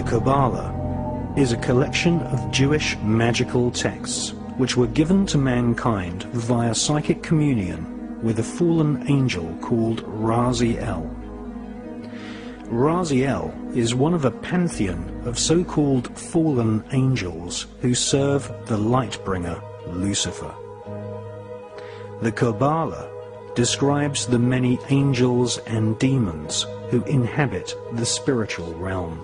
Kabbalah is a collection of Jewish magical texts which were given to mankind via psychic communion with a fallen angel called Raziel. Raziel is one of a pantheon of so-called fallen angels who serve the light-bringer Lucifer. The Kabbalah describes the many angels and demons who inhabit the spiritual realm.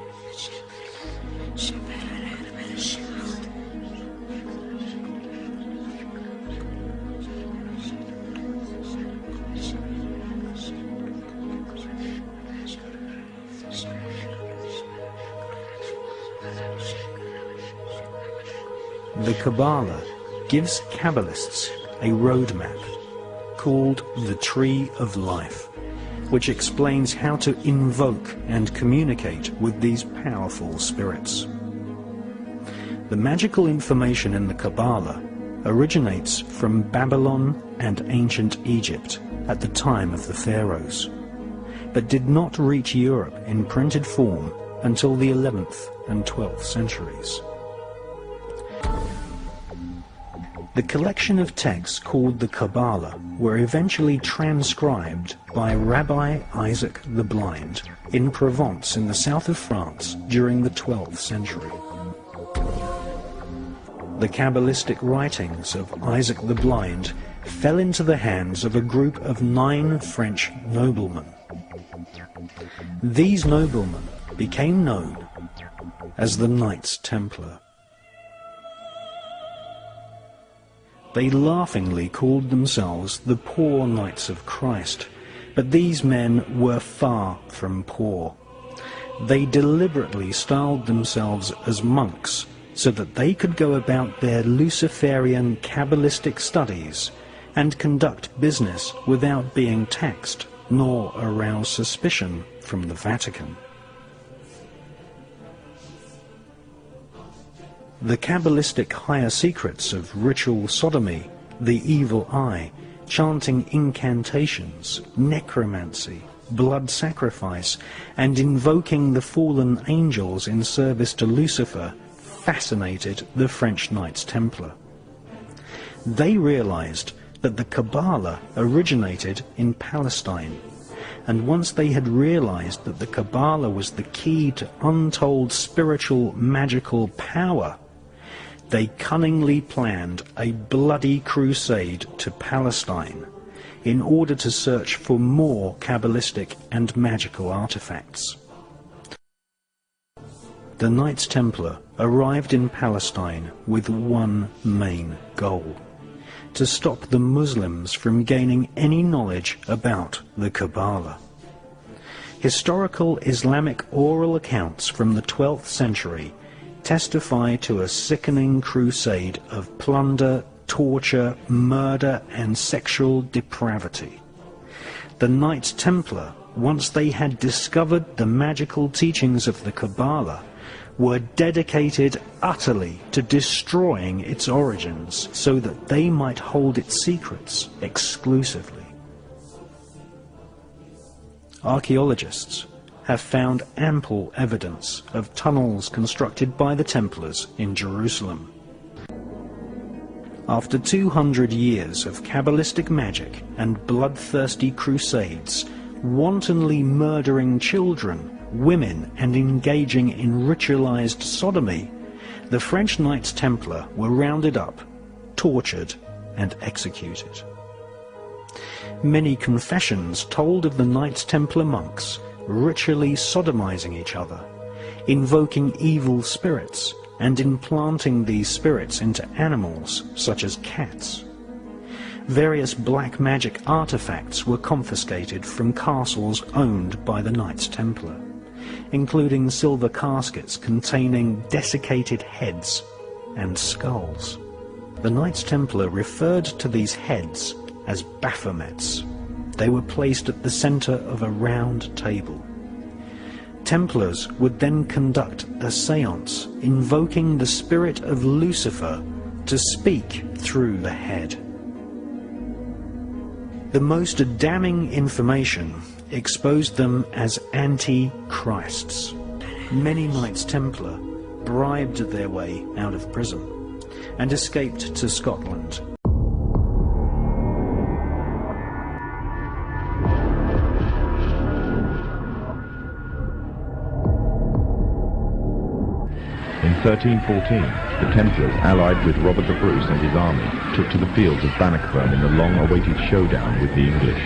The Kabbalah gives Kabbalists a roadmap called the Tree of Life, which explains how to invoke and communicate with these powerful spirits. The magical information in the Kabbalah originates from Babylon and ancient Egypt at the time of the pharaohs, but did not reach Europe in printed form until the 11th and 12th centuries. The collection of texts called the Kabbalah were eventually transcribed by Rabbi Isaac the Blind in Provence in the south of France during the 12th century. The Kabbalistic writings of Isaac the Blind fell into the hands of a group of 9 French noblemen. These noblemen became known as the Knights Templar. They laughingly called themselves the Poor Knights of Christ, but these men were far from poor. They deliberately styled themselves as monks so that they could go about their Luciferian Kabbalistic studies and conduct business without being taxed nor arouse suspicion from the Vatican. The Kabbalistic higher secrets of ritual sodomy, the evil eye, chanting incantations, necromancy, blood sacrifice, and invoking the fallen angels in service to Lucifer fascinated the French Knights Templar. They realized that the Kabbalah originated in Palestine, and once they had realized that the Kabbalah was the key to untold spiritual magical power, they cunningly planned a bloody crusade to Palestine in order to search for more Kabbalistic and magical artifacts. The Knights Templar arrived in Palestine with one main goal: to stop the Muslims from gaining any knowledge about the Kabbalah. Historical Islamic oral accounts from the 12th century testify to a sickening crusade of plunder, torture, murder, and sexual depravity. The Knights Templar, once they had discovered the magical teachings of the Kabbalah, were dedicated utterly to destroying its origins so that they might hold its secrets exclusively. Archaeologists have found ample evidence of tunnels constructed by the Templars in Jerusalem. After 200 years of Kabbalistic magic and bloodthirsty crusades, wantonly murdering children, women, and engaging in ritualized sodomy, the French Knights Templar were rounded up, tortured, and executed. Many confessions told of the Knights Templar monks ritually sodomizing each other, invoking evil spirits, and implanting these spirits into animals such as cats. Various black magic artifacts were confiscated from castles owned by the Knights Templar, including silver caskets containing desiccated heads and skulls. The Knights Templar referred to these heads as Baphomets. They were placed at the center of a round table. Templars would then conduct a séance, invoking the spirit of Lucifer to speak through the head. The most damning information exposed them as anti-Christs. many Knights Templar bribed their way out of prison and escaped to Scotland. In 1314, the Templars, allied with Robert the Bruce and his army, took to the fields of Bannockburn in the long-awaited showdown with the English.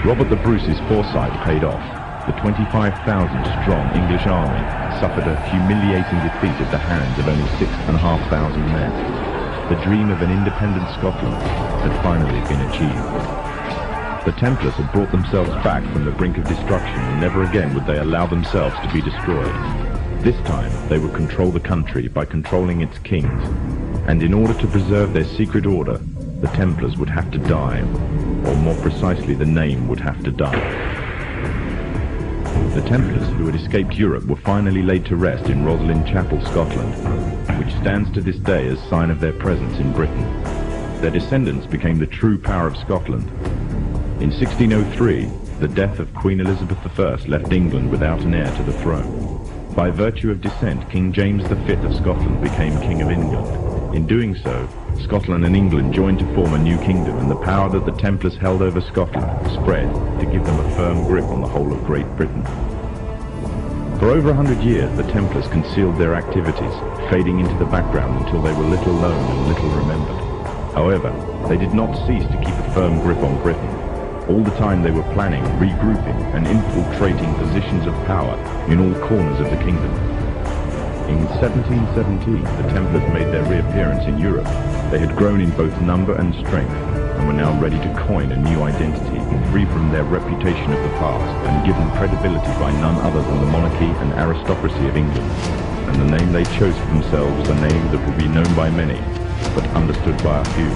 Robert the Bruce's foresight paid off. The 25,000-strong English army suffered a humiliating defeat at the hands of only 6,500 men. The dream of an independent Scotland had finally been achieved. The Templars had brought themselves back from the brink of destruction, and never again would they allow themselves to be destroyed. This time, they would control the country by controlling its kings, and in order to preserve their secret order, the Templars would have to die, or more precisely, the name would have to die. The Templars, who had escaped Europe, were finally laid to rest in Rosslyn Chapel, Scotland, which stands to this day as sign of their presence in Britain. Their descendants became the true power of Scotland. In 1603, the death of Queen Elizabeth I left England without an heir to the throne. By virtue of descent, King James V of Scotland became King of England. In doing so, Scotland and England joined to form a new kingdom, and the power that the Templars held over Scotland spread to give them a firm grip on the whole of Great Britain. For over 100 years, the Templars concealed their activities, fading into the background until they were little known and little remembered. However, they did not cease to keep a firm grip on Britain. All the time they were planning, regrouping, and infiltrating positions of power in all corners of the kingdom. In 1717, the Templars made their reappearance in Europe. They had grown in both number and strength, and were now ready to coin a new identity, free from their reputation of the past, and given credibility by none other than the monarchy and aristocracy of England. And the name they chose for themselves was a name that would be known by many, but understood by a few.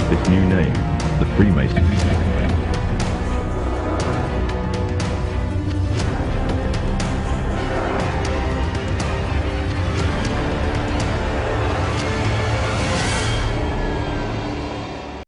This new name, the Freemasons.